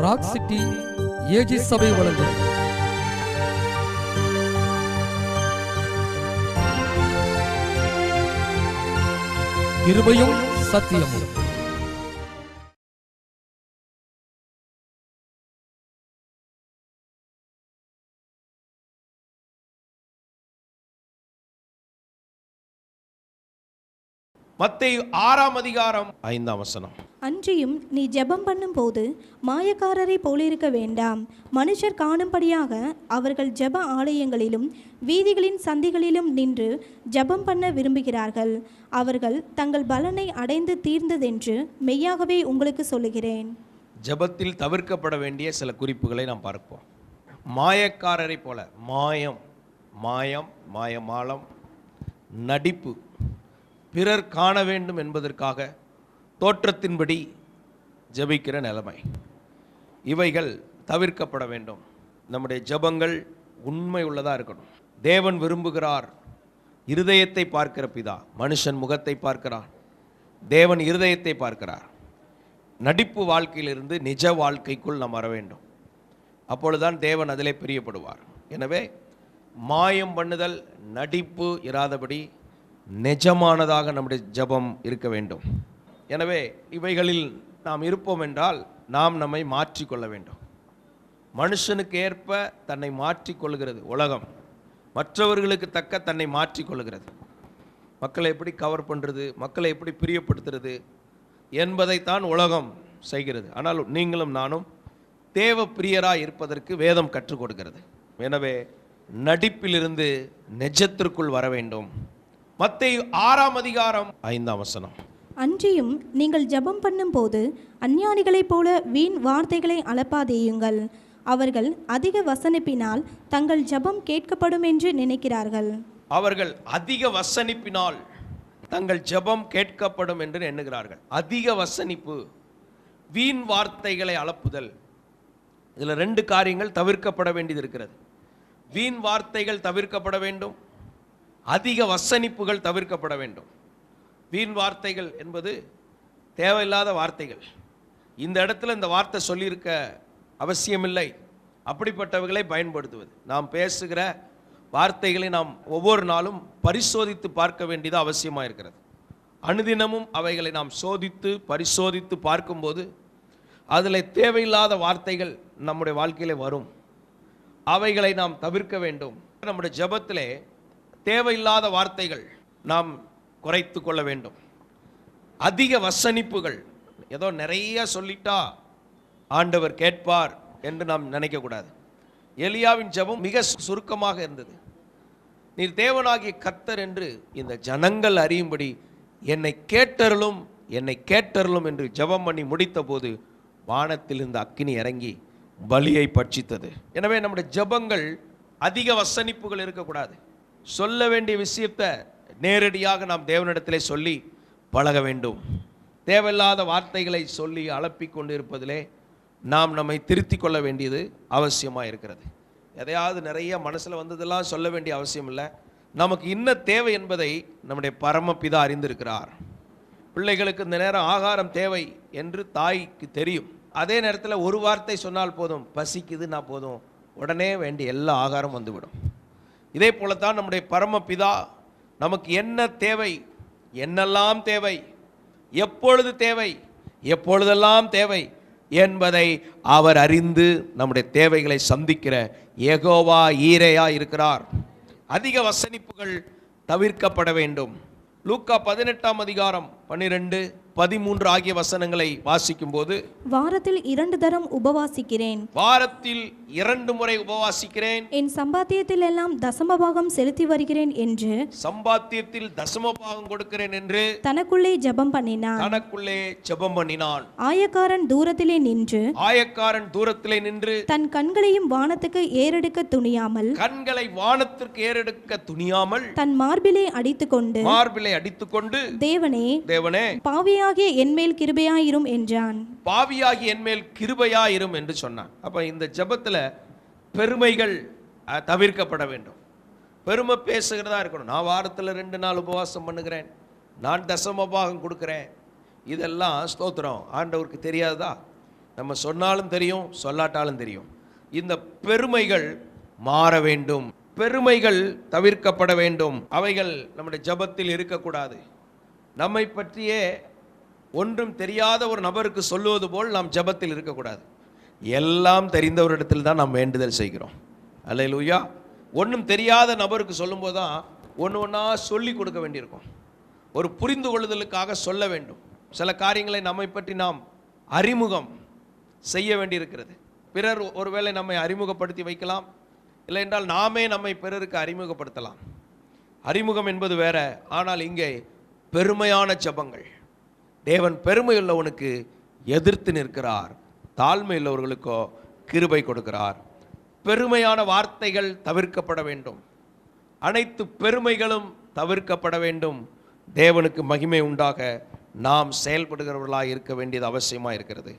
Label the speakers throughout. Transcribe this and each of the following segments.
Speaker 1: Rock city AG சபை வழங்கும் கிருபையும் சத்தியமும்.
Speaker 2: மத்தேயு 6ஆம் அதிகாரம் 5ஆம் வசனம்.
Speaker 3: அன்றியும் நீ ஜெபம் பண்ணும் போது மாயக்காரரை போலிருக்க வேண்டாம். மனுஷர் காணும்படியாக அவர்கள் ஜெப ஆலயங்களிலும் வீதிகளின் சந்திகளிலும் நின்று ஜெபம் பண்ண விரும்புகிறார்கள். அவர்கள் தங்கள் பலனை அடைந்து தீர்ந்ததென்று மெய்யாகவே உங்களுக்கு சொல்லுகிறேன்.
Speaker 2: ஜெபத்தில் தவிர்க்கப்பட வேண்டிய சில குறிப்புகளை நாம் பார்ப்போம். மாயக்காரரை போல மாயமாலம், நடிப்பு, பிறர் காண வேண்டும் என்பதற்காக தோற்றத்தின்படி ஜெபிக்கிற நிலைமை, இவைகள் தவிர்க்கப்பட வேண்டும். நம்முடைய ஜெபங்கள் உண்மை உள்ளதாக இருக்கணும். தேவன் விரும்புகிறார் இருதயத்தை பார்க்கிற பிதா. மனுஷன் முகத்தை பார்க்கிறான், தேவன் இருதயத்தை பார்க்கிறார். நடிப்பு வாழ்க்கையிலிருந்து நிஜ வாழ்க்கைக்குள் நாம் வர வேண்டும். அப்பொழுதுதான் தேவன் அதிலே பிரியப்படுவார். எனவே மாயம் பண்ணுதல், நடிப்பு இராதபடி நிஜமானதாக நம்முடைய ஜெபம் இருக்க வேண்டும். எனவே இவைகளில் நாம் இருப்போம் என்றால் நாம் நம்மை மாற்றிக்கொள்ள வேண்டும். மனுஷனுக்கு ஏற்ப தன்னை மாற்றிக்கொள்கிறது உலகம், மற்றவர்களுக்கு தக்க தன்னை மாற்றிக்கொள்கிறது. மக்களை எப்படி கவர் பண்ணுறது, மக்களை எப்படி பிரியப்படுத்துறது என்பதைத்தான் உலகம் செய்கிறது. ஆனால் நீங்களும் நானும் தேவ பிரியராக இருப்பதற்கு வேதம் கற்றுக் கொடுக்கிறது. எனவே நடிப்பிலிருந்து நிஜத்திற்குள் வர வேண்டும். மத்தேயு 6ஆம் அதிகாரம் 5ஆம் வசனம்.
Speaker 3: அன்றியும் நீங்கள் ஜெபம் பண்ணும் போது அஞ்ஞானிகளைப் போல வீண் வார்த்தைகளை அளப்பாதேயுங்கள். அவர்கள் அதிக வசனிப்பினால் தங்கள் ஜெபம் கேட்கப்படும் என்று நினைக்கிறார்கள்.
Speaker 2: அவர்கள் அதிக வசனிப்பினால் தங்கள் ஜெபம் கேட்கப்படும் என்று எண்ணுகிறார்கள். அதிக வசனிப்பு, வீண் வார்த்தைகளை அளப்புதல், இதில் 2 காரியங்கள் தவிர்க்கப்பட வேண்டியது இருக்கிறது. வீண் வார்த்தைகள் தவிர்க்கப்பட வேண்டும், அதிக வசனிப்புகள் தவிர்க்கப்பட வேண்டும். வீண் வார்த்தைகள் என்பது தேவையில்லாத வார்த்தைகள். இந்த இடத்துல இந்த வார்த்தை சொல்லியிருக்க அவசியமில்லை, அப்படிப்பட்டவைகளை பயன்படுத்துவது. நாம் பேசுகிற வார்த்தைகளை நாம் ஒவ்வொரு நாளும் பரிசோதித்து பார்க்க வேண்டியது அவசியமாக இருக்கிறது. அனுதினமும் அவைகளை நாம் சோதித்து பரிசோதித்து பார்க்கும்போது அதில் தேவையில்லாத வார்த்தைகள் நம்முடைய வாழ்க்கையிலே வரும். அவைகளை நாம் தவிர்க்க வேண்டும். நம்முடைய ஜெபத்திலே தேவையில்லாத வார்த்தைகள் நாம் குறைத்து கொள்ள வேண்டும். அதிக வசனிப்புகள், ஏதோ நிறைய சொல்லிட்டா ஆண்டவர் கேட்பார் என்று நாம் நினைக்கக்கூடாது. எலியாவின் ஜெபம் மிக சுருக்கமாக இருந்தது. நீர் தேவனாகிய கர்த்தர் என்று இந்த ஜனங்கள் அறியும்படி என்னை கேட்டருளும் என்று ஜெபம் பண்ணி முடித்த போது வானத்தில் இருந்த அக்கினி இறங்கி பலியை பட்சித்தது. எனவே நம்முடைய ஜெபங்கள் அதிக வசனிப்புகள் இருக்கக்கூடாது. சொல்ல வேண்டிய விஷயத்தை நேரடியாக நாம் தேவனிடத்திலே சொல்லி பழக வேண்டும். தேவையில்லாத வார்த்தைகளை சொல்லி அலப்பிக் கொண்டு இருப்பதிலே நாம் நம்மை திருத்தி கொள்ள வேண்டியது அவசியமாக இருக்கிறது. எதையாவது நிறைய மனசில் வந்ததெல்லாம் சொல்ல வேண்டிய அவசியம் இல்லை. நமக்கு இன்ன தேவை என்பதை நம்முடைய பரமபிதா அறிந்திருக்கிறார். பிள்ளைகளுக்கு இந்த நேரம் ஆகாரம் தேவை என்று தாய்க்கு தெரியும். அதே நேரத்தில் ஒரு வார்த்தை சொன்னால் போதும், பசிக்குதுன்னா போதும், உடனே வேண்டிய எல்லா ஆகாரம் வந்துவிடும். இதே போலத்தான் நம்முடைய பரமபிதா நமக்கு என்ன தேவை, என்னெல்லாம் தேவை, எப்பொழுது தேவை, எப்பொழுதெல்லாம் தேவை என்பதை அவர் அறிந்து நம்முடைய தேவைகளை சந்திக்கிற யெகோவா ஈரேயா இருக்கிறார். அதிக வசனிப்புகள் தவிர்க்கப்பட வேண்டும். லூக்கா 18ஆம் அதிகாரம் 12, 13 ஆகிய வசனங்களை வாசிக்கும் போது,
Speaker 3: வாரத்தில் 2 தரம் உபவாசிக்கிறேன்,
Speaker 2: வாரத்தில் 2 முறை உபவாசிக்கிறேன்,
Speaker 3: என் சம்பாத்தியத்தில் எல்லாம் தசமபாகம் செலுத்தி வருகிறேன் என்று,
Speaker 2: சம்பாத்தியத்தில் தசமபாகம் கொடுக்கிறேன் என்று
Speaker 3: தனக்குள்ளே ஜெபம் பண்ணினான். ஆயக்காரன் தூரத்திலே நின்று தன் கண்களையும் வானத்துக்கு ஏறெடுக்க துணியாமல் தன் மார்பிலே அடித்துக்கொண்டு தேவனே பாவியாகிய என்மேல் கிருபையாயிரும் என்றான்.
Speaker 2: பாவியாகிய என்மேல் கிருபையாயிரும் என்று சொன்னான். அப்ப இந்த ஜெபத்துல பெருமைகள் தவிர்க்கப்பட வேண்டும். பெருமை பேசுகிறதா இருக்கணும். நான் வாரத்தில் 2 நாள் உபவாசம் பண்ணுகிறேன், நான் தசமபாகம் கொடுக்கிறேன், இதெல்லாம் ஸ்தோத்திரம். ஆண்டவருக்கு தெரியாதா? நம்ம சொன்னாலும் தெரியும், சொல்லாட்டாலும் தெரியும். இந்த பெருமைகள் மாற வேண்டும், பெருமைகள் தவிர்க்கப்பட வேண்டும். அவைகள் நம்முடைய ஜெபத்தில் இருக்கக்கூடாது. நம்மை பற்றியே ஒன்றும் தெரியாத ஒரு நபருக்கு சொல்லுவது போல் நாம் ஜெபத்தில் இருக்கக்கூடாது. எல்லாம் தெரிந்தவரிடத்தில் தான் நாம் வேண்டுதல் செய்கிறோம். அல்லேலூயா. ஒன்றும் தெரியாத நபருக்கு சொல்லும்போது தான் ஒன்று ஒன்றா சொல்லி கொடுக்க வேண்டியிருக்கும். ஒரு புரிந்து கொள்ளுதலுக்காக சொல்ல வேண்டும். சில காரியங்களை நம்மை பற்றி நாம் அறிமுகம் செய்ய வேண்டியிருக்கிறது. பிறர் ஒருவேளை நம்மை அறிமுகப்படுத்தி வைக்கலாம், இல்லை என்றால் நாமே நம்மை பிறருக்கு அறிமுகப்படுத்தலாம். அறிமுகம் என்பது வேற. ஆனால் இங்கே பெருமையான ஜெபங்கள், தேவன் பெருமையுள்ளவனுக்கு எதிர்த்து நிற்கிறார், தாழ்மையுள்ளவர்களுக்கோ கிருபை கொடுக்கிறார். பெருமையான வார்த்தைகள் தவிர்க்கப்பட வேண்டும். அனைத்து பெருமைகளும் தவிர்க்கப்பட வேண்டும். தேவனுக்கு மகிமை உண்டாக நாம் செயல்படுகிறவர்களாக இருக்க வேண்டியது அவசியமாக இருக்கிறது.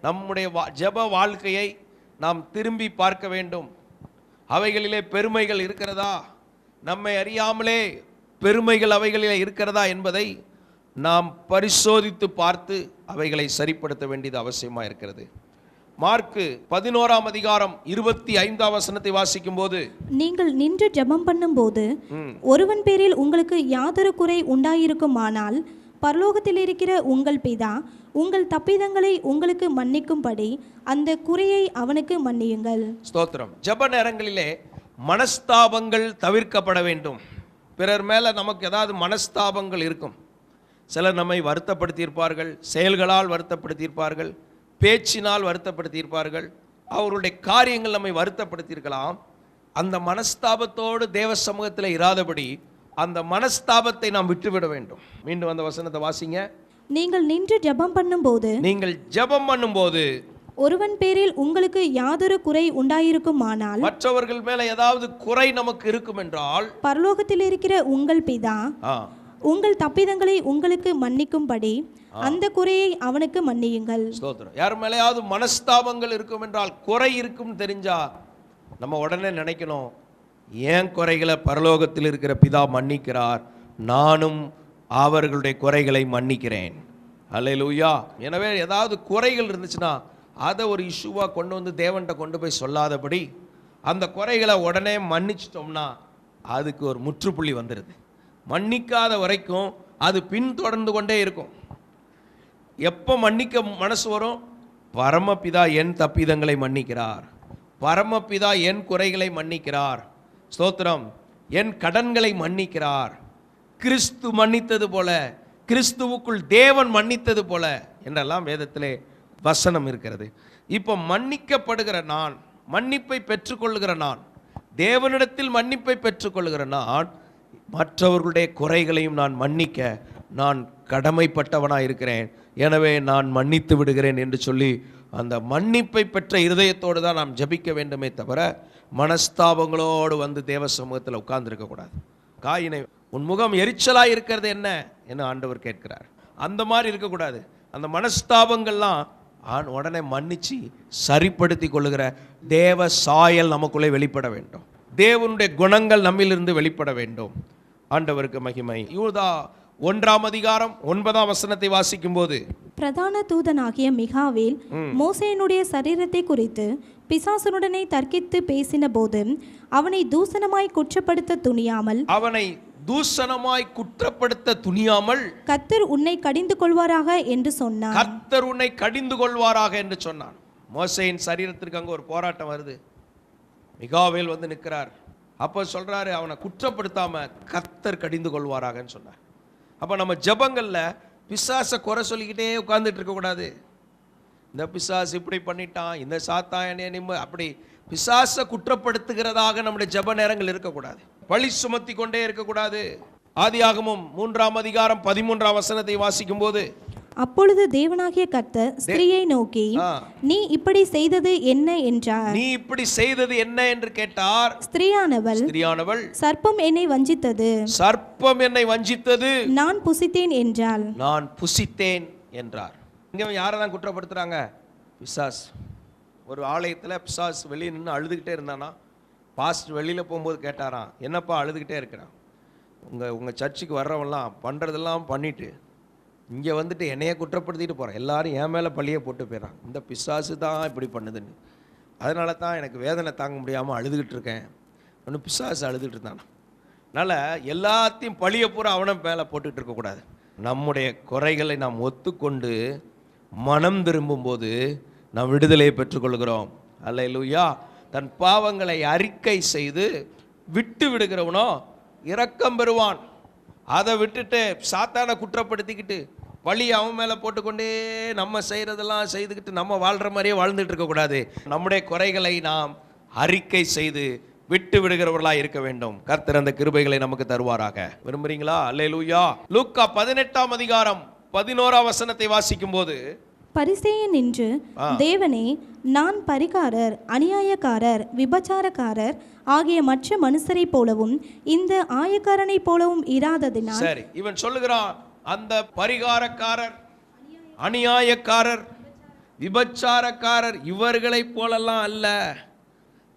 Speaker 2: நம்முடைய ஜெப வாழ்க்கையை நாம் திரும்பி பார்க்க வேண்டும். அவைகளிலே பெருமைகள் இருக்கிறதா, நம்மை அறியாமலே பெருமைகள் அவைகளிலே இருக்கிறதா என்பதை நாம் பரிசோதித்து பார்த்து அவைகளை சரிப்படுத்த வேண்டியது அவசியமாக இருக்கிறது. மார்க்கு 11ஆம் அதிகாரம் 25ஆம் வசனத்தை வாசிக்கும் போது,
Speaker 3: நீங்கள் நின்று ஜெபம் பண்ணும்போது ஒருவன் பேரில் உங்களுக்கு யாதொரு குறை உண்டாயிருக்குமானால் பரலோகத்தில் இருக்கிற உங்கள் பிதா உங்கள் தப்பிதங்களை உங்களுக்கு மன்னிக்கும்படி அந்த குறையை அவனுக்கு மன்னியுங்கள்.
Speaker 2: ஸ்தோத்திரம். ஜெப நேரங்களிலே மனஸ்தாபங்கள் தவிர்க்கப்பட வேண்டும். பிறர் மேலே நமக்கு ஏதாவது மனஸ்தாபங்கள் இருக்கும். சிலர் நம்மை வருத்தப்படுத்தியிருப்பார்கள், செயல்களால் வருத்தப்படுத்தியிருப்பார்கள், பேச்சினால் வருத்தப்படுத்தியிருப்பார்கள், அவருடைய காரியங்கள் நம்மை வருத்தப்படுத்தியிருக்கலாம். அந்த மனஸ்தாபத்தோடு தேவ சமூகத்தில் இராதபடி அந்த மனஸ்தாபத்தை நாம் விட்டுவிட வேண்டும். மீண்டும் அந்த வசனத்தை வாசிங்க.
Speaker 3: நீங்கள் நின்று ஜெபம் பண்ணும்போது,
Speaker 2: நீங்கள் ஜெபம் பண்ணும்போது
Speaker 3: ஒருவன் பேரில் உங்களுக்கு யாதொரு குறை உண்டாயிருக்குமானால்,
Speaker 2: மற்றவர்கள் மேல ஏதாவது குறை நமக்கு இருக்கும் என்றால்
Speaker 3: பரலோகத்தில் இருக்கிற உங்கள் பிதா உங்கள் தப்பிதங்களை உங்களுக்கு மன்னிக்கும்படி அந்த குறையை அவனுக்கு மன்னியுங்கள்.
Speaker 2: ஸ்தோத்திரம். யார் மேலேயாவது மனஸ்தாபங்கள் இருக்கும் என்றால், குறை இருக்கும் தெரிஞ்சா நம்ம உடனே நினைக்கணும், ஏன் குறைகளை பரலோகத்தில் இருக்கிற பிதா மன்னிக்கிறார், நானும் அவர்களுடைய குறைகளை மன்னிக்கிறேன். அல்லேலூயா. எனவே ஏதாவது குறைகள் இருந்துச்சுன்னா அதை ஒரு இஷ்யூவாக கொண்டு வந்து தேவன்கிட்ட கொண்டு போய் சொல்லாதபடி அந்த குறைகளை உடனே மன்னிச்சிட்டோம்னா அதுக்கு ஒரு முற்றுப்புள்ளி வந்துடுது. மன்னிக்காத வரைக்கும் அது பின்தொடர்ந்து கொண்டே இருக்கும். எப்போ மன்னிக்க மனசு வரும்? பரமபிதா என் தப்பிதங்களை மன்னிக்கிறார், பரமபிதா என் குறைகளை மன்னிக்கிறார், ஸ்தோத்திரம், என் கடன்களை மன்னிக்கிறார், கிறிஸ்து மன்னித்தது போல, கிறிஸ்துவுக்குள் தேவன் மன்னித்தது போல என்றெல்லாம் வேதத்திலே வசனம் இருக்கிறது. இப்போ மன்னிக்கப்படுகிற நான், மன்னிப்பை பெற்றுக்கொள்ளுகிற நான், தேவனிடத்தில் மன்னிப்பை பெற்றுக்கொள்ளுகிற நான், மற்றவர்களுடைய குறைகளையும் நான் மன்னிக்க நான் கடமைப்பட்டவனாக இருக்கிறேன். எனவே நான் மன்னித்து விடுகிறேன் என்று சொல்லி அந்த மன்னிப்பை பெற்ற இருதயத்தோடு தான் நாம் ஜபிக்க வேண்டுமே தவிர மனஸ்தாபங்களோடு வந்து தேவ சமூகத்தில் உட்கார்ந்துருக்கக்கூடாது. காயினை, உன் முகம் எரிச்சலாக இருக்கிறது என்ன என்று ஆண்டவர் கேட்கிறார். அந்த மாதிரி இருக்கக்கூடாது. அந்த மனஸ்தாபங்கள்லாம் உடனே மன்னிச்சு சரிப்படுத்தி கொள்ளுகிற தேவ சாயல் நமக்குள்ளே வெளிப்பட வேண்டும். தேவனுடைய குணங்கள் நம்மிலிருந்து வெளிப்பட வேண்டும். ஆண்டவருக்கு மகிமை. யூதா 1ஆம் அதிகாரம் 9ஆம் வசனத்தை வாசிக்கும் போது,
Speaker 3: பிரதான தூதனாகிய மிகாவேல் மோசேயினுடைய சரீரத்தை குறித்து பிசாசனுடனே தர்க்கித்து பேசின போது அவனை தூசணமாய் குற்றப்படுத்த துணியாமல் கர்த்தர் உன்னை கடிந்து கொள்வாராக என்று சொன்னான்.
Speaker 2: கர்த்தர் உன்னை கடிந்து கொள்வாராக என்று சொன்னான். மோசேயின் சரீரத்திற்கு அங்கே ஒரு போராட்டம் வருது. மிகாவேல் வந்து நிற்கிறார். அப்போ சொல்றாரு, அவனை குற்றப்படுத்தாம கர்த்தர் கடிந்து கொள்வாராகன்னு சொன்னார். அப்போ நம்ம ஜபங்கள்ல பிசாசை குறை சொல்லிக்கிட்டே உட்கார்ந்துட்டு இருக்கக்கூடாது. இந்த பிசாசு இப்படி பண்ணிட்டான், இந்த சாத்தான் அப்படி பிசாசை குற்றப்படுத்துகிறதாக நம்முடைய ஜப நேரங்கள் இருக்கக்கூடாது. பழி சுமத்தி கொண்டே இருக்கக்கூடாது. ஆதியாகமம் 3ஆம் அதிகாரம் 13ஆம் வசனத்தை வாசிக்கும் போது,
Speaker 3: அப்பொழுது தேவனாகிய கர்த்தர் ஸ்திரீயை நோக்கி, நீ இப்படி செய்தது என்ன என்றார்.
Speaker 2: நீ இப்படி செய்தது என்ன என்று கேட்டார்.
Speaker 3: ஸ்திரீயானவள் சர்ப்பம் என்னை வஞ்சித்தது, நான் புசித்தேன் என்றாள்.
Speaker 2: நான் புசித்தேன் என்றார். இங்க யாரை தான் குற்றப்படுத்துறாங்க? பிசாஸ். ஒரு ஆலயத்தில் பிசாஸ் வெளியே நின்று அழுதுகிட்டே இருந்தானா, பாஸ்ட் வெளியில் போகும்போது கேட்டாராம், என்னப்பா அழுதுகிட்டே இருக்கிறான்? உங்கள் சர்ச்சுக்கு வர்றவெல்லாம் பண்ணுறதெல்லாம் பண்ணிட்டு இங்கே வந்துட்டு என்னைய குற்றப்படுத்திட்டு போகிறேன். எல்லாரும் என் மேலே பழியை போட்டு போயிடறான். இந்த பிசாசு தான் இப்படி பண்ணுதுன்னு. அதனால தான் எனக்கு வேதனை தாங்க முடியாமல் அழுதுகிட்டு இருக்கேன். ஒன்று பிசாசு அழுதுகிட்டு இருந்தான். அதனால் எல்லாத்தையும் பழியை பூரா அவனை மேலே போட்டுக்கிட்டு இருக்கக்கூடாது. நம்முடைய குறைகளை நாம் ஒத்துக்கொண்டு மனம் திரும்பும்போது நாம் விடுதலையை பெற்றுக்கொள்கிறோம். அல்லேலூயா. தன் பாவங்களை அறிக்கை செய்து விட்டு விடுகிறவனோ இரக்கம் பெறுவான். அதை விட்டுட்டு சாத்தானை குற்றப்படுத்திக்கிட்டு பழி அவன் மேலே போட்டுக்கொண்டே நம்ம செய்கிறதெல்லாம் செய்துக்கிட்டு நம்ம வாழ்கிற மாதிரியே வாழ்ந்துட்டு இருக்கக்கூடாது. நம்முடைய குறைகளை நாம் அறிக்கை செய்து விட்டு விடுகிறவர்களாக இருக்க வேண்டும். கர்த்தர் அந்த கிருபைகளை நமக்கு தருவாராக. விரும்புறீங்களா? அல்லேலூயா. லூக்கா 18ஆம் அதிகாரம் 11ஆம் வசனத்தை வாசிக்கும் போது,
Speaker 3: பரிசேயன் நின்று, தேவனே, நான் பரிகாரர், அநியாயக்காரர், விபச்சாரக்காரர் ஆகிய மற்ற மனுஷரை போலவும் இந்த ஆயக்காரனை போலவும் இராததினால்.
Speaker 2: சரி, இவன் சொல்லுகிறான், அந்த பரிகாரக்காரர், அநியாயக்காரர், விபச்சாரக்காரர் இவர்களை போலெல்லாம் அல்ல.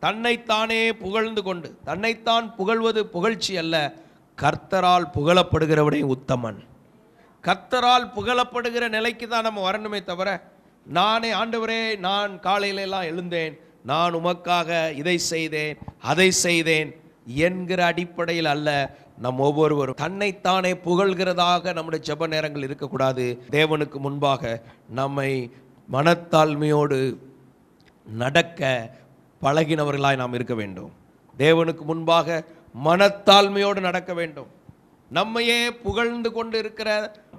Speaker 2: தன்னைத்தானே புகழ்ந்து கொண்டு, தன்னைத்தான் புகழ்வது புகழ்ச்சி அல்ல, கர்த்தரால் புகழப்படுகிறவனே உத்தமன். கர்த்தரால் புகழப்படுகிற நிலைக்கு தான் நம்ம வரணுமே தவிர, நானே ஆண்டவரே நான் காலையில எல்லாம் எழுந்தேன், நான் உமக்காக இதை செய்தேன் அதை செய்தேன் என்கிற அடிப்படையில் அல்ல. நம் ஒவ்வொருவரும் தன்னைத்தானே புகழ்கிறதாக நம்முடைய ஜெப நேரங்கள் இருக்கக்கூடாது. தேவனுக்கு முன்பாக நம்மை மனத்தாழ்மையோடு நடக்க பழகினவர்களாய் நாம் இருக்க வேண்டும். தேவனுக்கு முன்பாக மனத்தாழ்மையோடு நடக்க வேண்டும். நம்மையே புகழ்ந்து கொண்டு இருக்கிற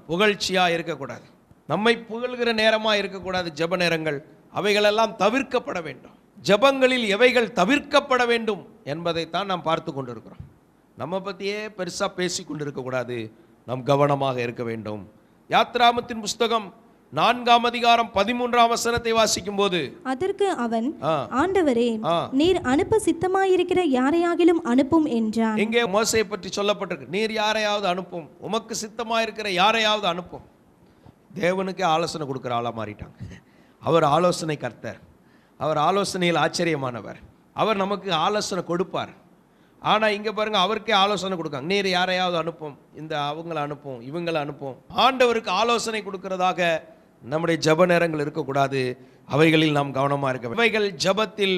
Speaker 2: புகழ்ச்சியாக இருக்கக்கூடாது. நம்மை புகழ்கிற நேரமாக இருக்கக்கூடாது. ஜெப நேரங்கள் அவைகளெல்லாம் தவிர்க்கப்பட வேண்டும். ஜெபங்களில் எவைகள் தவிர்க்கப்பட வேண்டும் என்பதைத்தான் நாம் பார்த்து கொண்டிருக்கிறோம். நம்ம பற்றியே பெருசாக பேசி கொண்டு இருக்கக்கூடாது. நாம் கவனமாக இருக்க வேண்டும். யாத்ராமத்தின் புஸ்தகம் 4ஆம் அதிகாரம் 13ஆம் வசனத்தை வாசிக்கும் போது,
Speaker 3: அதற்கு அவன், ஆண்டவரே, நீர் அனுப்ப சித்தமாயிருக்கிற யாரையாகிலும் அனுப்பும் என்றான்.
Speaker 2: எங்கே மோசையை பற்றி சொல்லப்பட்டிருக்கு, நீர் யாரையாவது அனுப்பும், உமக்கு சித்தமாயிருக்கிற யாரையாவது அனுப்பும். தேவனுக்கே ஆலோசனை கொடுக்குற ஆளாக மாறிட்டாங்க. அவர் ஆலோசனை கர்த்தர், அவர் ஆலோசனையில் ஆச்சரியமானவர், அவர் நமக்கு ஆலோசனை கொடுப்பார். ஆனால் இங்கே பாருங்க, அவருக்கே ஆலோசனை கொடுக்காங்க. நீர் யாரையாவது அனுப்பும், இந்த அவங்களை அனுப்பும், இவங்களை அனுப்பும். ஆண்டவருக்கு ஆலோசனை கொடுக்கிறதாக நம்முடைய ஜெப நேரங்கள் இருக்கக்கூடாது. அவைகளில் நாம் கவனமாக இருக்க வேண்டும். இவைகள் ஜெபத்தில்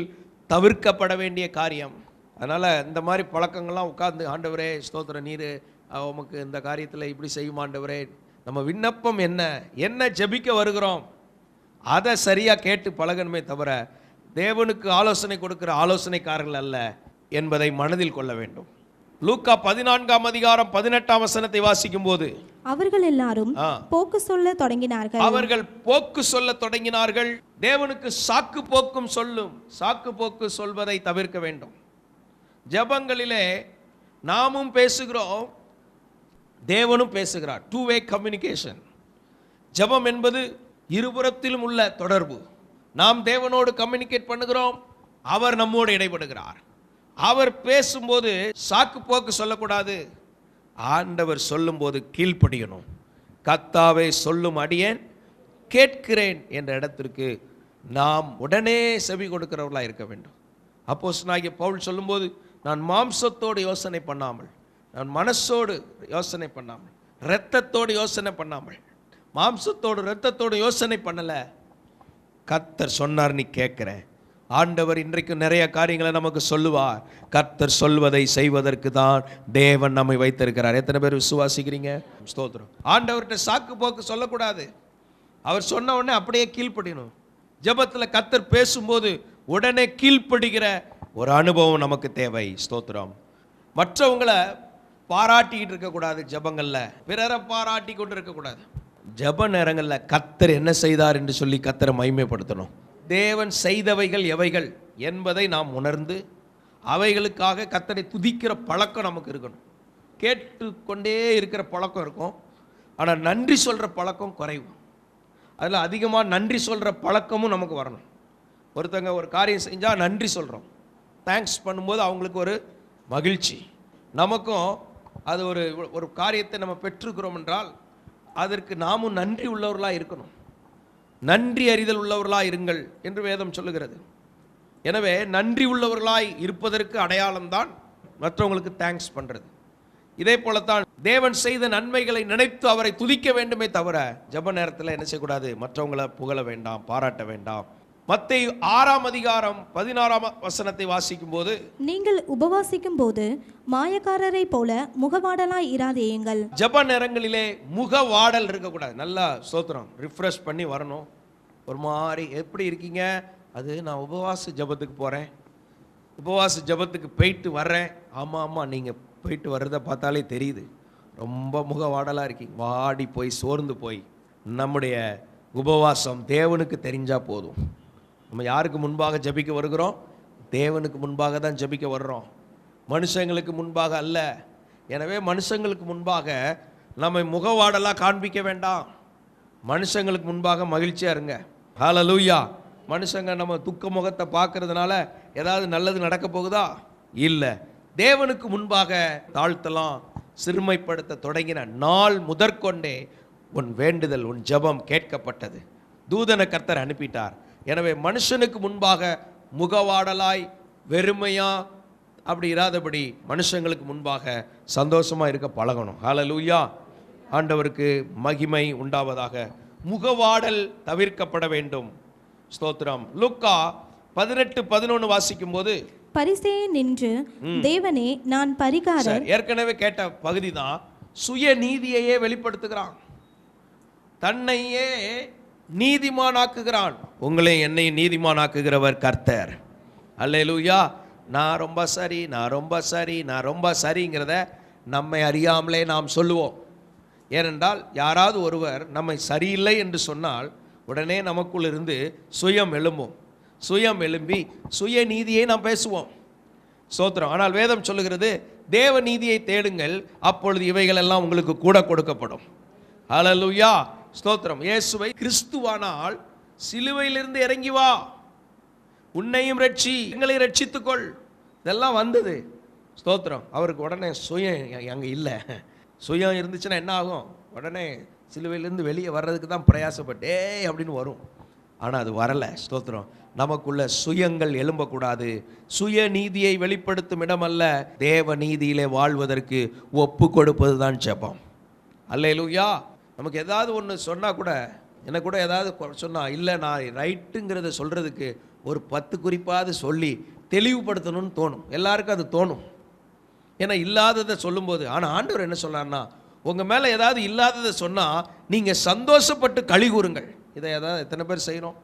Speaker 2: தவிர்க்கப்பட வேண்டிய காரியம். அதனால் இந்த மாதிரி பழக்கங்கள்லாம் உட்கார்ந்து, ஆண்டவரே ஸ்தோத்திரம், நீர் உமக்கு இந்த காரியத்தில் இப்படி செய்யும் ஆண்டவரே, நம்ம விண்ணப்பம் என்ன என்ன ஜெபிக்க வருகிறோம் அதை சரியாக கேட்டு பழகணுமே தவிர, தேவனுக்கு ஆலோசனை கொடுக்கிற ஆலோசனைக்காரர்கள் அல்ல என்பதை மனதில் கொள்ள வேண்டும். லூக்கா 14ஆம் அதிகாரம் 18ஆம் வசனத்தை வாசிக்கும் போது,
Speaker 3: அவர்கள் எல்லாரும் போக்கு சொல்ல தொடங்கினார்கள்.
Speaker 2: அவர்கள் போக்கு சொல்ல தொடங்கினார்கள். தேவனுக்கு சாக்கு போக்கும் சொல்லும். சாக்கு போக்கு சொல்வதை தவிர்க்க வேண்டும். ஜெபங்களிலே நாமும் பேசுகிறோம், தேவனும் பேசுகிறார். Two way communication. ஜெபம் என்பது இருபுறத்திலும் உள்ள தொடர்பு. நாம் தேவனோடு கம்யூனிகேட் பண்ணுகிறோம், அவர் நம்மோடு இடைபடுகிறார். அவர் பேசும்போது சாக்கு போக்கு சொல்லக்கூடாது. ஆண்டவர் சொல்லும்போது கீழ்ப்படியணும். கர்த்தாவே சொல்லும் அடியேன் கேட்கிறேன் என்ற இடத்திற்கு நாம் உடனே செவி கொடுக்கிறவர்களாக இருக்க வேண்டும். அப்போஸ்தலனாகிய பவுல் சொல்லும்போது, நான் மாம்சத்தோடு யோசனை பண்ணாமல், நான் மனசோடு யோசனை பண்ணாமல், இரத்தத்தோடு யோசனை பண்ணாமல், மாம்சத்தோடு இரத்தத்தோடு யோசனை பண்ணலை, கர்த்தர் சொன்னார் நீ கேட்கிற. ஆண்டவர் இன்றைக்கு நிறைய காரியங்களை நமக்கு சொல்லுவார். கர்த்தர் சொல்வதை செய்வதற்கு தான் தேவன் நம்மை வைத்திருக்கிறார். எத்தனை பேர் விசுவாசிக்கிறீங்க? ஸ்தோத்திரம். ஆண்டவர்கிட்ட சாக்கு போக்கு சொல்லக்கூடாது. அவர் சொன்ன உடனே அப்படியே கீழ்ப்படியணும். ஜெபத்தில் கர்த்தர் பேசும்போது உடனே கீழ்ப்படுகிற ஒரு அனுபவம் நமக்கு தேவை. ஸ்தோத்திரம். மற்றவங்களை பாராட்டிக்கிட்டு இருக்கக்கூடாது. ஜெபங்களில் பிறரை பாராட்டி கொண்டு இருக்கக்கூடாது. ஜெப நேரங்களில் கர்த்தர் என்ன செய்தார் என்று சொல்லி கர்த்தரை மகிமைப்படுத்தணும். தேவன் செய்தவைகள் எவைகள் என்பதை நாம் உணர்ந்து அவைகளுக்காக கர்த்தரை துதிக்கிற பழக்கம் நமக்கு இருக்கணும். கேட்டுக்கொண்டே இருக்கிற பழக்கம் இருக்கும், ஆனால் நன்றி சொல்கிற பழக்கம் குறைவு. அதில் அதிகமாக நன்றி சொல்கிற பழக்கமும் நமக்கு வரணும். ஒருத்தங்க ஒரு காரியம் செஞ்சால் நன்றி சொல்கிறோம், தேங்க்ஸ் பண்ணும்போது அவங்களுக்கு ஒரு மகிழ்ச்சி. நமக்கும் அது ஒரு காரியத்தை நம்ம பெற்றுக்கிறோம் என்றால் அதற்கு நாமும் நன்றி உள்ளவர்களாக இருக்கணும். நன்றி அறிதல் உள்ளவர்களாய் இருங்கள் என்று வேதம் சொல்லுகிறது. எனவே நன்றி உள்ளவர்களாய் இருப்பதற்கு அடையாளம்தான் மற்றவங்களுக்கு தேங்க்ஸ் பண்ணுறது. இதே போலத்தான் தேவன் செய்த நன்மைகளை நினைத்து அவரை துதிக்க வேண்டுமே தவிர ஜெப நேரத்தில் என்ன செய்யக்கூடாது, மற்றவங்களை புகழ வேண்டாம், பாராட்ட வேண்டாம். மத்தேயு 6ஆம் அதிகாரம் 16ஆம் வசனத்தை வாசிக்கும் போது,
Speaker 3: நீங்கள் உபவாசிக்கும் போது மாயக்காரரை போல முகவாடலாய் இராதேயுங்கள்.
Speaker 2: ஜெப நேரங்களிலே முகவாடல் இருக்கக்கூடாது. நல்லா ஸ்தோத்திரம், ரிஃப்ரெஷ் பண்ணி வரணும். ஒரு மாதிரி எப்படி இருக்கீங்க, அது நான் உபவாச ஜெபத்துக்கு போகிறேன், உபவாச ஜெபத்துக்கு போயிட்டு வர்றேன். ஆமாம், நீங்கள் போயிட்டு வர்றதை பார்த்தாலே தெரியுது, ரொம்ப முகவாடலாக இருக்கீங்க, வாடி போய் சோர்ந்து போய். நம்முடைய உபவாசம் தேவனுக்கு தெரிஞ்சால் போதும். நம்ம யாருக்கு முன்பாக ஜெபிக்க வருகிறோம்? தேவனுக்கு முன்பாக தான் ஜெபிக்க வர்றோம், மனுஷங்களுக்கு முன்பாக அல்ல. எனவே மனுஷங்களுக்கு முன்பாக நம்ம முகவாடலாக காண்பிக்க வேண்டாம். மனுஷங்களுக்கு முன்பாக மகிழ்ச்சியாக இருங்க. ஹல்லேலூயா. மனுஷங்க நம்ம துக்க முகத்தை பார்க்கறதுனால ஏதாவது நல்லது நடக்க போகுதா? இல்லை. தேவனுக்கு முன்பாக தாழ்த்தலாம். சிறுமைப்படுத்த தொடங்கின நாள் முதற்கொண்டே உன் வேண்டுதல், உன் ஜெபம் கேட்கப்பட்டது. தூதனை கர்த்தர் அனுப்பிட்டார். எனவே மனுஷனுக்கு முன்பாக முகவாடலாய் வெறுமையா அப்படி இராதபடி மனுஷங்களுக்கு முன்பாக சந்தோஷமா இருக்க பழகணும். ஹல்லேலூயா. ஆண்டவருக்கு மகிமை உண்டாவதாக. முகவாடல் தவிர்க்கப்பட வேண்டும். ஸ்தோத்திரம். லூக்கா 18:11 வாசிக்கும் போது,
Speaker 3: பரிசேயன் நின்று, தேவனே, நான் பரிகாரர்.
Speaker 2: ஏற்கனவே கேட்ட பகுதி தான். சுய நீதியையே வெளிப்படுத்துகிறான், தன்னையே நீதிமானாக்குகிறான். உங்களை என்னை நீதிமானாக்குகிறவர் கர்த்தர். அல்லேலூயா. நான் ரொம்ப சரி, நான் ரொம்ப சரி, நான் ரொம்ப சரிங்கிறத நம்மை அறியாமலே நாம் சொல்லுவோம். ஏனென்றால் யாராவது ஒருவர் நம்மை சரியில்லை என்று சொன்னால் உடனே நமக்குள் இருந்து சுயம் எழும்பும். சுயம் எழும்பி சுய நீதியை நாம் பேசுவோம். ஸ்தோத்திரம். ஆனால் வேதம் சொல்லுகிறது, தேவ நீதியை தேடுங்கள், அப்பொழுது இவைகள் எல்லாம் உங்களுக்கு கூட கொடுக்கப்படும். ஹல்லேலூயா. ஸ்தோத்திரம். இயேசுவை கிறிஸ்துவானால் சிலுவையிலிருந்து இறங்கி வா, உன்னையும் ரட்சி, எங்களை ரட்சித்துக்கொள், இதெல்லாம் வந்தது. ஸ்தோத்திரம். அவருக்கு உடனே சுயம் அங்கே இல்லை. சுயம் இருந்துச்சுன்னா என்ன ஆகும்? உடனே சிலுவையிலிருந்து வெளியே வர்றதுக்கு தான் பிரயாசப்பட்டே அப்படின்னு வரும். ஆனால் அது வரலை. ஸ்தோத்திரம். நமக்குள்ள சுயங்கள் எழும்பக்கூடாது. சுய நீதியை வெளிப்படுத்தும் இடமல்ல, தேவ நீதியிலே வாழ்வதற்கு ஒப்பு கொடுப்பது தான் ஜெபம். அல்லேலூயா. நமக்கு ஏதாவது ஒன்று சொன்னால் கூட, எனக்கு கூட ஏதாவது சொன்னால், இல்லை நான் ரைட்டுங்கிறத சொல்கிறதுக்கு ஒரு 10 குறிப்பாவது சொல்லி தெளிவுபடுத்தணும்னு தோணும். எல்லாருக்கும் அது தோணும். ஏன்னா இல்லாததை சொல்லும்போது. ஆனால் ஆண்டவர் என்ன சொல்றாருன்னா, உங்கள் மேலே ஏதாவது இல்லாததை சொன்னால் நீங்கள் சந்தோஷப்பட்டு களி கூறுங்கள். இதை ஏதாவது எத்தனை பேர் செய்கிறோம்?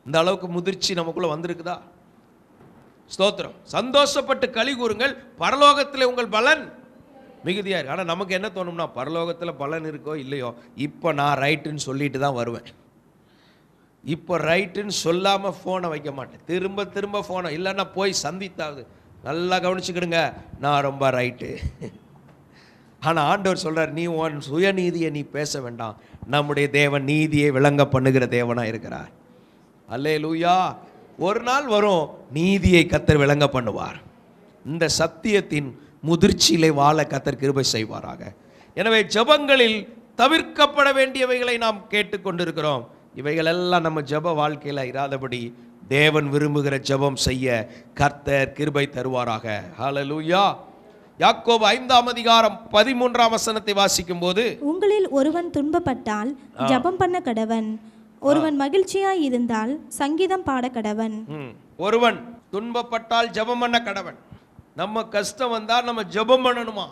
Speaker 2: இந்த அளவுக்கு முதிர்ச்சி நமக்குள்ளே வந்திருக்குதா? ஸ்தோத்திரம். சந்தோஷப்பட்டு களி கூறுங்கள், பரலோகத்தில் உங்கள் பலன் மிகுதியாக இருக்கு. ஆனால் நமக்கு என்ன தோணும்னா, பரலோகத்தில் பலன் இருக்கோ இல்லையோ, இப்போ நான் ரைட்டுன்னு சொல்லிட்டு தான் வருவேன். இப்போ ரைட்டுன்னு சொல்லாமல் ஃபோனை வைக்க மாட்டேன். திரும்ப திரும்ப ஃபோனை, இல்லைன்னா போய் சந்தித்தாவது. நல்லா கவனிச்சுக்கிடுங்க, நான் ரொம்ப ரைட்டு. ஆனால் ஆண்டவர் சொல்கிறார், நீ உன் சுயநீதியை நீ பேச வேண்டாம், நம்முடைய தேவன் நீதியை விளங்க பண்ணுகிற தேவனாக இருக்கிறார். அல்லேலூயா. ஒரு நாள் வரும், நீதியை கர்த்தர் விளங்க பண்ணுவார். இந்த சத்தியத்தின் முதிர்ச்சியிலே வாழ கர்த்தர் கிருபை செய்வாராக. எனவே ஜெபங்களில் தவிர்க்கப்பட வேண்டியவைகளை நாம் கேட்டுக்கொண்டிருக்கிறோம். இவைகளெல்லாம் நம்ம ஜெப வாழ்க்கையில் இராதபடி தேவன் விரும்புகிற ஜெபம் செய்ய கர்த்தர் கிருபை தருவாராக. ஹல்லேலூயா. யாக்கோபு 5ஆம் அதிகாரம் 13ஆம் வசனத்தை வாசிக்கும் போது, உங்களில்
Speaker 3: ஒருவன் துன்பப்பட்டால் ஜெபம் பண்ண கடவன், ஒருவன் மகிழ்ச்சியாய் இருந்தால் சங்கீதம் பாட கடவன்.
Speaker 2: ஒருவன் துன்பப்பட்டால் ஜெபம் பண்ண கடவன். நம்ம கஷ்டம் வந்தால் நம்ம ஜெபம் பண்ணணுமா?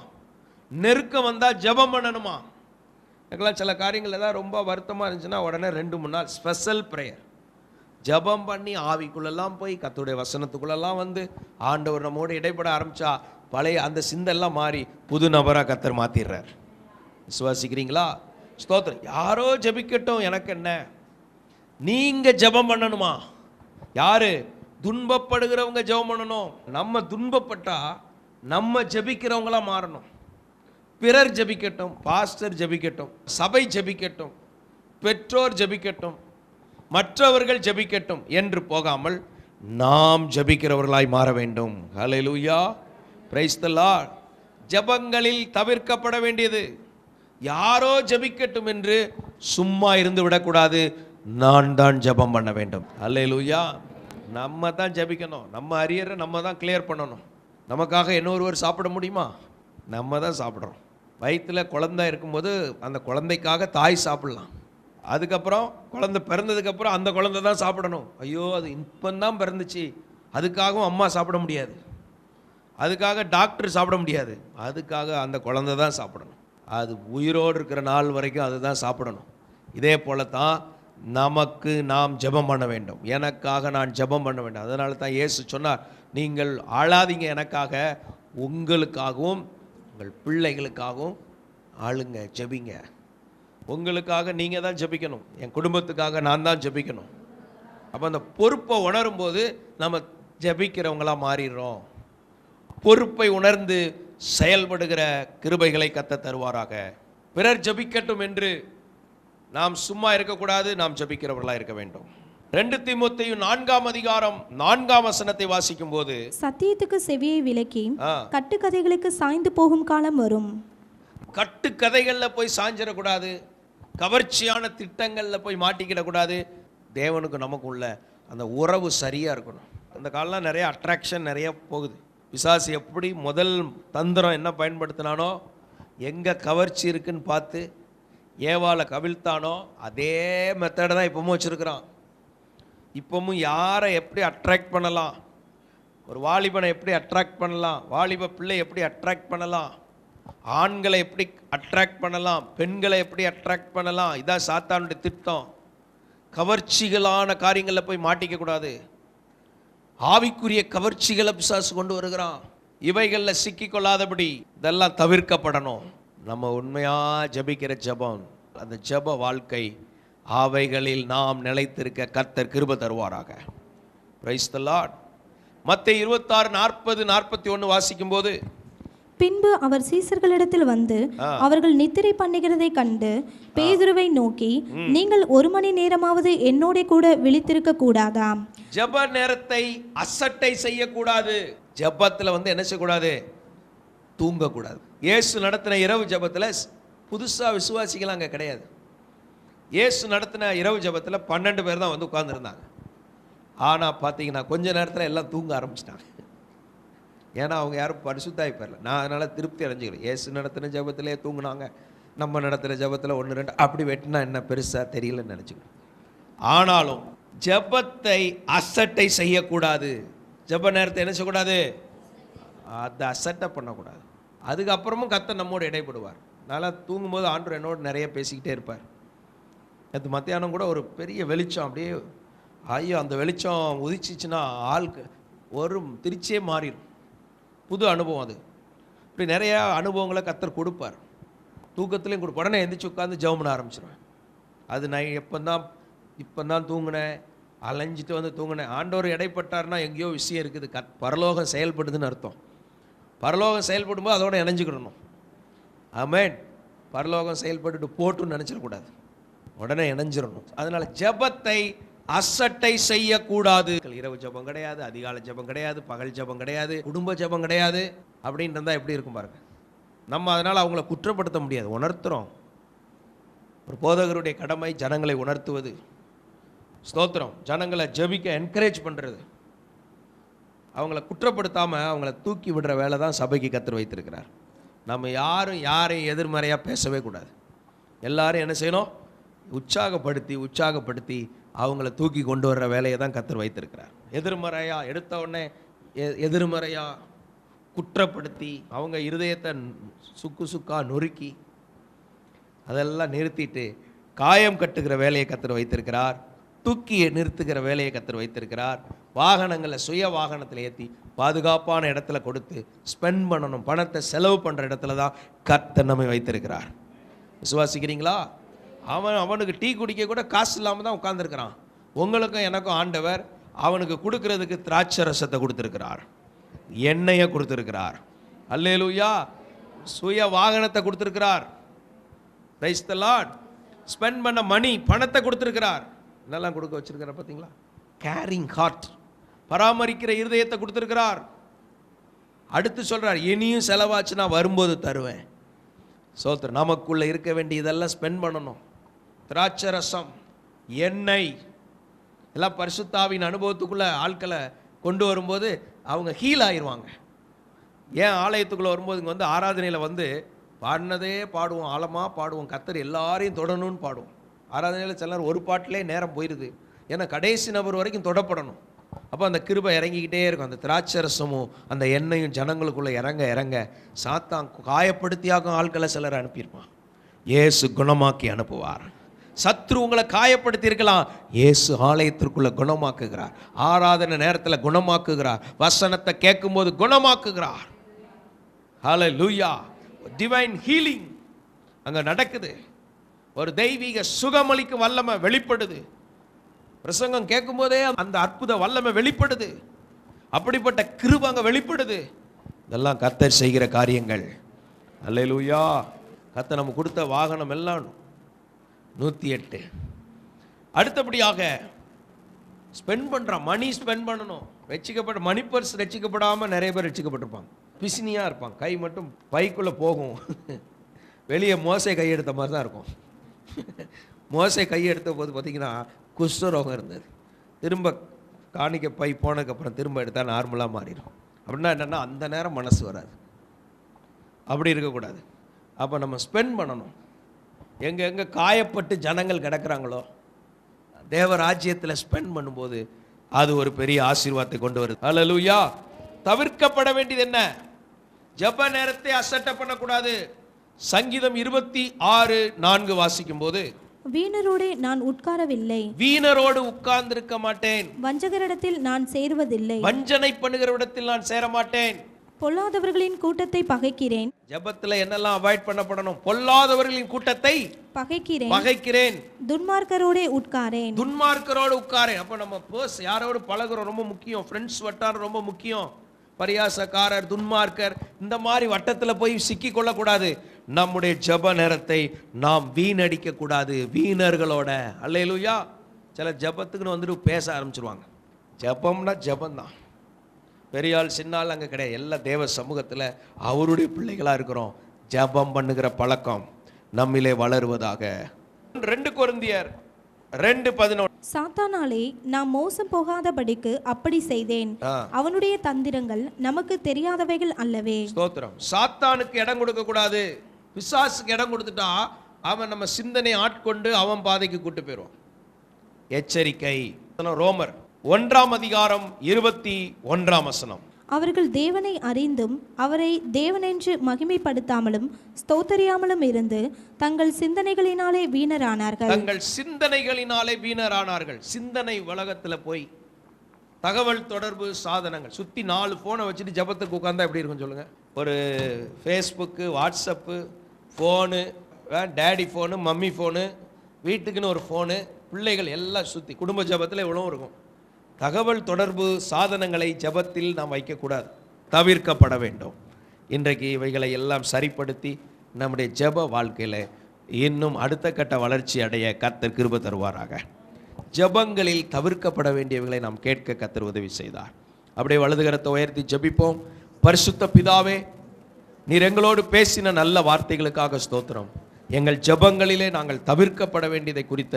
Speaker 2: நெருக்கம் வந்தால் ஜெபம் பண்ணணுமா? எனக்கெல்லாம் சில காரியங்கள் ஏதாவது ரொம்ப வருத்தமாக இருந்துச்சுன்னா உடனே 2-3 நாள் ஸ்பெஷல் ப்ரேயர் ஜெபம் பண்ணி ஆவிக்குள்ளெல்லாம் போய் கர்த்தருடைய வசனத்துக்குள்ளெல்லாம் வந்து ஆண்டவர் நம்மோடு இடைப்பட ஆரம்பித்தா பழைய அந்த சிந்தெல்லாம் மாறி புது நபராக கர்த்தர் மாற்றிடுறார். விசுவாசிக்கிறீங்களா? ஸ்தோத்திரம். யாரோ ஜெபிக்கட்டும், எனக்கு என்ன? நீங்கள் ஜெபம் பண்ணணுமா? யாரு? துன்பப்படுகிறவங்க ஜெபம் பண்ணணும். நம்ம துன்பப்பட்டா நம்ம ஜெபிக்கிறவங்களா மாறணும். பிறர் ஜெபிக்கட்டும், பாஸ்டர் ஜெபிக்கட்டும், சபை ஜெபிக்கட்டும், பெற்றோர் ஜெபிக்கட்டும், மற்றவர்கள் ஜெபிக்கட்டும் என்று போகாமல் நாம் ஜெபிக்கிறவர்களாய் மாற வேண்டும். ஹல்லேலூயா. Price the Lord. ஜெபங்களில் தவிர்க்கப்பட வேண்டியது, யாரோ ஜெபிக்கட்டும் என்று சும்மா இருந்து விடக்கூடாது. நான் தான் ஜெபம் பண்ண வேண்டும். ஹல்லேலூயா. நம்ம தான் ஜெபிக்கணும். நம்ம அரியரை நம்ம தான் கிளியர் பண்ணணும். நமக்காக இன்னொருவர் சாப்பிட முடியுமா? நம்ம தான் சாப்பிட்றோம். வயிற்றில் குழந்தை இருக்கும்போது அந்த குழந்தைக்காக தாய் சாப்பிட்லாம். அதுக்கப்புறம் குழந்தை பிறந்ததுக்கப்புறம் அந்த குழந்தை தான் சாப்பிடணும். ஐயோ அது இப்போந்தான் பிறந்துச்சு, அதுக்காகவும் அம்மா சாப்பிட முடியாது, அதுக்காக டாக்டர் சாப்பிட முடியாது, அதுக்காக அந்த குழந்தை தான் சாப்பிடணும். அது உயிரோடு இருக்கிற நாள் வரைக்கும் அதுதான் சாப்பிடணும். இதே போல தான் நமக்கு நாம் ஜெபம் பண்ண வேண்டும். எனக்காக நான் ஜெபம் பண்ண வேண்டும். அதனால தான் இயேசு சொன்னார், நீங்கள் ஆளாதீங்க, எனக்காக உங்களுக்காகவும் உங்கள் பிள்ளைகளுக்காகவும் ஆளுங்க, ஜெபிங்க. உங்களுக்காக நீங்கள் தான் ஜெபிக்கணும், என் குடும்பத்துக்காக நான் தான் ஜெபிக்கணும். அப்போ அந்த பொறுப்பை உணரும் போது நம்ம ஜெபிக்கிறவங்களா மாறிடுறோம். பொறுப்பை உணர்ந்து செயல்படுகிற கிருபைகளை கர்த்தர் தருவாராக. பிறர் ஜெபிக்கட்டும் என்று நாம் சும்மா இருக்கக்கூடாது, நாம் ஜெபிக்கிறவர்களா இருக்க வேண்டும். 2 தீமோத்தேயு 4ஆம் அதிகாரம் 4ஆம் வசனத்தை வாசிக்கும் போது,
Speaker 3: சத்தியத்துக்கு செவியை விலக்கி கட்டுக்கதைகளுக்கு சாய்ந்து போகும் காலம் வரும்.
Speaker 2: கட்டுக்கதைகளில் போய் சாஞ்சிடக்கூடாது, கவர்ச்சியான திட்டங்களில் போய் மாட்டிக்கிடக்கூடாது. தேவனுக்கு நமக்கு உள்ள அந்த உறவு சரியாக இருக்கணும். இந்த காலம்லாம் நிறைய அட்ராக்ஷன் நிறைய போகுது. பிசாசு எப்படி முதல் தந்திரம் என்ன பயன்படுத்தினானோ, எங்கே கவர்ச்சி இருக்குன்னு பார்த்து ஏவாளை கவிழ்த்தானோ அதே மெத்தடை தான் இப்பவும் வச்சுருக்கிறான். இப்பவும் யாரை எப்படி அட்ராக்ட் பண்ணலாம், ஒரு வாலிபனை எப்படி அட்ராக்ட் பண்ணலாம், வாலிப பிள்ளை எப்படி அட்ராக்ட் பண்ணலாம், ஆண்களை எப்படி அட்ராக்ட் பண்ணலாம், பெண்களை எப்படி அட்ராக்ட் பண்ணலாம், இதான் சாத்தானுடைய திட்டம். கவர்ச்சிகளான காரியங்களில் போய் மாட்டிக்க கூடாது. ஆவிக்குரிய கவர்ச்சிகளை பிசாசு கொண்டு வருகிறான். இவைகளில் சிக்கிக்கொள்ளாதபடி இதெல்லாம் தவிர்க்கப்படணும். நம்ம உண்மையா ஜெபிக்கிற ஜெபம், அந்த ஜெப வாழ்க்கை, அவைகளில் நாம் நிலைத்திருக்க கர்த்தர் கிருபை தருவாராக. Praise the Lord. மத்தேயு 26:40-41 வாசிக்கும் போது,
Speaker 3: பின்பு அவர் சீசர்களிடத்தில் வந்து அவர்கள் நித்திரை பண்ணுகிறதை கண்டு பேதுருவை நோக்கி, நீங்கள் 1 மணி நேரமாவது என்னோட கூட விழித்திருக்க கூடாதா?
Speaker 2: ஜெப நேரத்தை அசட்டை செய்யக்கூடாது. ஜெபத்தில் என்ன செய்யக்கூடாது, தூங்கக்கூடாது. இயேசு நடத்தின இரவு ஜெபத்தில் புதுசாக விசுவாசிகள் அங்கே கிடையாது. இயேசு நடத்தின இரவு ஜெபத்தில் 12 பேர் தான் உட்கார்ந்துருந்தாங்க. ஆனால் பார்த்தீங்கன்னா கொஞ்ச நேரத்தில் எல்லாம் தூங்க ஆரம்பிச்சிட்டாங்க. ஏன்னா அவங்க யாரும் பரிசுத்தாய் பெறல. நான் அதனால் திருப்தி அடைஞ்சிக்கிறேன். இயேசு நடத்தின ஜெபத்திலே தூங்குனாங்க, நம்ம நடத்துகிற ஜெபத்தில் 1-2 அப்படி வெட்டினா என்ன பெருசாக தெரியலன்னு நினச்சிக்கிறேன். ஆனாலும் ஜெபத்தை அசட்டை செய்யக்கூடாது. ஜெப நேரத்தை என்ன செய்யக்கூடாது, அதை அசட்டை பண்ணக்கூடாது. அதுக்கப்புறமும் கர்த்தர் நம்மோடு இடைப்படுவார். நல்லா தூங்கும்போது ஆண்டவர் என்னோடு நிறைய பேசிக்கிட்டே இருப்பார். நேற்று மத்தியானம் கூட ஒரு பெரிய வெளிச்சம், அப்படியே ஐயோ அந்த வெளிச்சம் உதிச்சிச்சுன்னா ஆளுக்கு ஒரு திருச்சியே மாறிடும். புது அனுபவம் அது. இப்படி நிறையா அனுபவங்களை கர்த்தர் கொடுப்பார். தூக்கத்துலேயும் கொடுப்ப. உடனே எந்திரிச்சு உட்காந்து ஜெபம் பண்ண ஆரம்பிச்சிடுவேன். அது நான் இப்போ தான் தூங்கினேன், அலைஞ்சிட்டு தூங்கினேன். ஆண்டவர் இடைப்பட்டார்னா எங்கேயோ விஷயம் இருக்குது, பரலோகம் செயல்படுதுன்னு அர்த்தம். பரலோகம் செயல்படும்போது அதோட இணைஞ்சிக்கிடணும். ஆமென். பரலோகம் செயல்பட்டு போட்டுன்னு நினச்சிடக்கூடாது, உடனே இணைஞ்சிடணும். அதனால் ஜெபத்தை அசட்டை செய்யக்கூடாது. இரவு ஜெபம் கிடையாது, அதிகாலை ஜெபம் கிடையாது, பகல் ஜெபம் கிடையாது, குடும்ப ஜெபம் கிடையாது அப்படின்னு இருந்தால் எப்படி இருக்கும் பாருங்க. நம்ம அதனால் அவங்கள குற்றப்படுத்த முடியாது, உணர்த்துறோம். ஒரு போதகருடைய கடமை ஜனங்களை உணர்த்துவது. ஸ்தோத்திரம். ஜனங்களை ஜெபிக்க என்கரேஜ் பண்ணுறது. அவங்கள குற்றப்படுத்தாமல் அவங்கள தூக்கி விடுற வேலை தான் சபைக்கு கர்த்தர் வைத்திருக்கிறார். நம்ம யாரையும் எதிர்மறையாக பேசவே கூடாது. எல்லாரும் என்ன செய்யணும், உற்சாகப்படுத்தி அவங்கள தூக்கி கொண்டு வர்ற வேலையை தான் கர்த்தர் வைத்திருக்கிறார். எதிர்மறையாக எடுத்த உடனே எதிர்மறையாக குற்றப்படுத்தி அவங்க இருதயத்தை சுக்கா நொறுக்கி அதெல்லாம் நிறுத்திட்டு காயம் கட்டுகிற வேலையை கர்த்தர் வைத்திருக்கிறார். தூக்கி நிறுத்துகிற வேலையை கர்த்தர் வைத்திருக்கிறார். வாகனங்களை சுய வாகனத்தில் ஏற்றி பாதுகாப்பான இடத்துல கொடுத்து ஸ்பெண்ட் பண்ணணும், பணத்தை செலவு பண்ணுற இடத்துல தான் கர்த்தர் நம்மை வைத்திருக்கிறார். விசுவாசிக்கிறீங்களா? அவனுக்கு டீ குடிக்க கூட காசு இல்லாமல் தான் உட்கார்ந்துருக்கிறான். உங்களுக்கும் எனக்கும் ஆண்டவர் அவனுக்கு கொடுக்கறதுக்கு திராட்சை ரசத்தை கொடுத்துருக்கிறார், எண்ணெயை கொடுத்துருக்கிறார். அல்லேலூயா. சுய வாகனத்தை கொடுத்துருக்கிறார். Price the Lord. ஸ்பெண்ட் பண்ண மணி, பணத்தை கொடுத்துருக்கிறார். என்னெல்லாம் கொடுக்க வச்சிருக்கிறார் பார்த்தீங்களா? கேரிங் ஹார்ட், பராமரிக்கிற இருதயத்தை கொடுத்துருக்கிறார். அடுத்து சொல்றார், இனியும் செலவாச்சுன்னா வரும்போது தருவேன். சோத்திரம். நமக்குள்ள இருக்க வேண்டியதெல்லாம் ஸ்பெண்ட் பண்ணணும். திராட்சை ரசம், எண்ணெய் எல்லாம் பரிசுத்தாவின் அனுபவத்துக்குள்ள ஆட்களை கொண்டு வரும்போது அவங்க ஹீல் ஆயிடுவாங்க. ஏன் ஆலயத்துக்குள்ளே வரும்போது இங்கே வந்து ஆராதனையில் வந்து பாடினதே பாடுவோம், ஆழமாக பாடுவோம், கர்த்தர் எல்லாரையும் தொடணும்னு பாடுவோம். ஆராதனையில் சிலர் ஒரு பாட்டிலே நேரம் போயிடுது. ஏன்னா கடைசி நபர் வரைக்கும் தொடப்படணும். அப்போ அந்த கிருபை இறங்கிக்கிட்டே இருக்கும். அந்த திராட்சரசமும் அந்த எண்ணெயும் ஜனங்களுக்குள்ளே இறங்க இறங்க சாத்தான் காயப்படுத்தியாக்கும் ஆட்களை சிலர் அனுப்பியிருப்பான். இயேசு குணமாக்கி அனுப்புவார். சத்ரு உங்களை காயப்படுத்தி இருக்கலாம், இயேசு ஆலயத்திற்குள்ள குணமாக்குகிறார். ஆராதனை நேரத்தில் குணமாக்குகிறார். வசனத்தை கேட்கும்போது குணமாக்குகிறார். ஹல்லேலூயா. டிவைன் ஹீலிங் அங்கே நடக்குது. ஒரு தெய்வீக சுகமளிக்கும் வல்லமை வெளிப்படுது. பிரசங்கம் கேட்கும் போதே அந்த அற்புத வல்லமை வெளிப்படுது. அப்படிப்பட்ட கிருபை அங்கே வெளிப்படுது. இதெல்லாம் கர்த்தர் செய்கிற காரியங்கள். அல்லேலூயா. கர்த்தர் நம்ம கொடுத்த வாகனம் எல்லாம் 108. அடுத்தபடியாக ஸ்பெண்ட் பண்ணுறான். மணி ஸ்பெண்ட் பண்ணணும். ரட்சிக்கப்பட்ட மணி பர்ஸ் ரட்சிக்கப்படாமல் நிறைய பேர் ரட்சிக்கப்பட்டிருப்பாங்க. பிசினியாக இருப்பாங்க. கை மட்டும் பைக்குள்ளே போகும். வெளியே மோசை கையெடுத்த மாதிரி தான் இருக்கும். மோசை கையெடுத்த போது பார்த்தீங்கன்னா குஷ்டரோகம் இருந்தது. திரும்ப காணிக்க பை போனதுக்கப்புறம் திரும்ப எடுத்தால் நார்மலாக மாறிடும். அப்படின்னா என்னென்னா அந்த நேரம் மனசு வராது. அப்படி இருக்கக்கூடாது. அப்போ நம்ம ஸ்பெண்ட் பண்ணணும். எங்கே காயப்பட்டு ஜனங்கள் கிடக்கிறாங்களோ தேவராஜ்யத்தில் ஸ்பெண்ட் பண்ணும்போது அது ஒரு பெரிய ஆசீர்வாதத்தை கொண்டு வருது. அல்லேலூயா. தவிர்க்கப்பட வேண்டியது என்ன? ஜெப நேரத்தை அசட்டை பண்ணக்கூடாது. சங்கீதம் 26:4 வாசிக்கும் போது,
Speaker 3: வீணரோடு நான் உட்காரவில்லை,
Speaker 2: வீணரோடு உட்கார்ந்திருக்க மாட்டேன்,
Speaker 3: வஞ்சகரிடத்தில் நான் சேருவதில்லை,
Speaker 2: வஞ்சனை பண்ணுகிறவிடத்தில் நான் சேர மாட்டேன்,
Speaker 3: பொல்லாதவர்களின் கூட்டத்தை பகைக்கிறேன்.
Speaker 2: ஜெபத்துல என்னெல்லாம் அவாய்ட் பண்ணப்படணும்? பொல்லாதவர்களின் கூட்டத்தை பகைக்கிறேன்,
Speaker 3: துன்மார்க்கரோடு உட்காரேன்,
Speaker 2: துன்மார்க்கரோடு உட்காரேன். அப்ப நம்ம பர்ஸ் யாரோடு பழகுறோம் ரொம்ப முக்கியம். ஃப்ரெண்ட்ஸ் வட்டாரம் ரொம்ப முக்கியம். பரியாசக்காரர், துன்மார்க்கர், இந்த மாதிரி வட்டத்தில் போய் சிக்கி கொள்ளக்கூடாது. நம்முடைய ஜெப நேரத்தை நாம் வீணடிக்க கூடாது வீணர்களோட. அல்லேலூயா. சில ஜெபத்துக்குன்னு வந்துட்டு பேச ஆரம்பிச்சிருவாங்க. ஜெபம்னா ஜெபந்தான். பெரியாள் சின்னாள் அங்கே கிடையாது. எல்லா தேவ சமூகத்தில் அவருடைய பிள்ளைகளாக இருக்கிறோம். ஜெபம் பண்ணுகிற பழக்கம் நம்மிலே வளருவதாக. 2 கொரிந்தியர் 2:11.
Speaker 3: சாத்தானாலே நாம் மோசம் போகாதபடிக்கு அப்படி செய்தேன். அவனுடைய தந்திரங்கள் நமக்கு தெரியாதவைகள் அல்லவே. ஸ்தோத்திரம்.
Speaker 2: சாத்தானுக்கு இடம் கொடுக்க கூடாது. பிசாசுக்கு இடம் கொடுத்துட்டா அவன் நம்ம சிந்தனை ஆட்கொண்டு அவன் பாதைக்கு கூட்டு போயிடுவான். எச்சரிக்கை. ரோமர் 1:21.
Speaker 3: அவர்கள் தேவனை அறிந்தும் அவரை தேவனென்று மகிமைப்படுத்தாமலும் ஸ்தோத்தரியாமலும் இருந்து தங்கள் சிந்தனைகளினாலே வீணரானார்கள். சிந்தனை உலகத்தில் போய் தகவல் தொடர்பு சாதனங்கள் சுற்றி 4 ஃபோனை வச்சுட்டு ஜபத்துக்கு உட்காந்தா எப்படி இருக்கும் சொல்லுங்க? ஒரு Facebook, WhatsApp, phone, daddy phone, mummy phone, வீட்டுக்குன்னு ஒரு ஃபோனு, பிள்ளைகள் எல்லாம் சுற்றி குடும்ப ஜபத்தில் இவ்வளோ இருக்கும். தகவல் தொடர்பு சாதனங்களை ஜெபத்தில் நாம் வைக்கக்கூடாது, தவிர்க்கப்பட வேண்டும். இன்றைக்கு இவைகளை எல்லாம் சரிப்படுத்தி நம்முடைய ஜெப வாழ்க்கையில் இன்னும் அடுத்த கட்ட வளர்ச்சி அடைய கர்த்தர் கிருபை தருவாராக. ஜெபங்களில் தவிர்க்கப்பட வேண்டியவைகளை நாம் கேட்க கர்த்தர் உதவி செய்தார். அப்படியே வலதுகரத்தை உயர்த்தி ஜெபிப்போம். பரிசுத்த பிதாவே, நீர் எங்களோடு பேசின நல்ல வார்த்தைகளுக்காக ஸ்தோத்திரம். எங்கள் ஜெபங்களிலே நாங்கள் தவிர்க்கப்பட வேண்டியதை குறித்த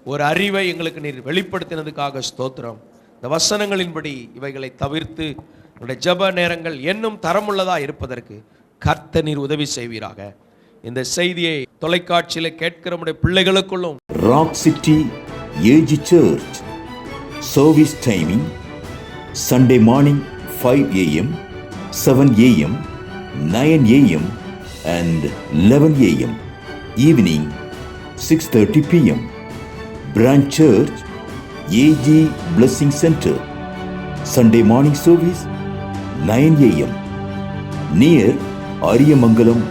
Speaker 3: ஒரு அறிவை எங்களுக்கு நீர் வெளிப்படுத்தினதுக்காக ஸ்தோத்திரம். இந்த வசனங்களின்படி இவைகளை தவிர்த்து உங்களுடைய ஜெப நேரங்கள் இன்னும் தரமுள்ளதா இருப்பதற்கு கர்த்தர் நீர் உதவி செய்வீராக. இந்த செய்தியை தொலைக்காட்சியில் கேட்கிற நம்முடைய பிள்ளைகளுக்குள்ளும்
Speaker 4: rock city AG church service timing Sunday morning 5 a.m., 7 a.m., 9 a.m. and 11 a.m. Evening 6:30 p.m. Branch Church AG Blessing Center. Sunday morning service 9 a.m. near Ariyamangalam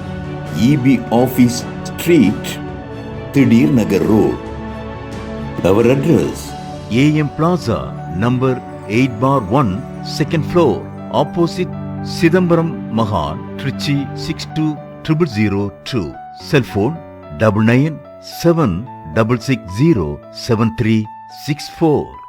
Speaker 4: EB Office Street, Thidir Nagar Road. Our address
Speaker 5: AM Plaza, number 8/1, second floor, opposite Sidambaram Mahal, Trichy 620002. Cell phone 9976607364.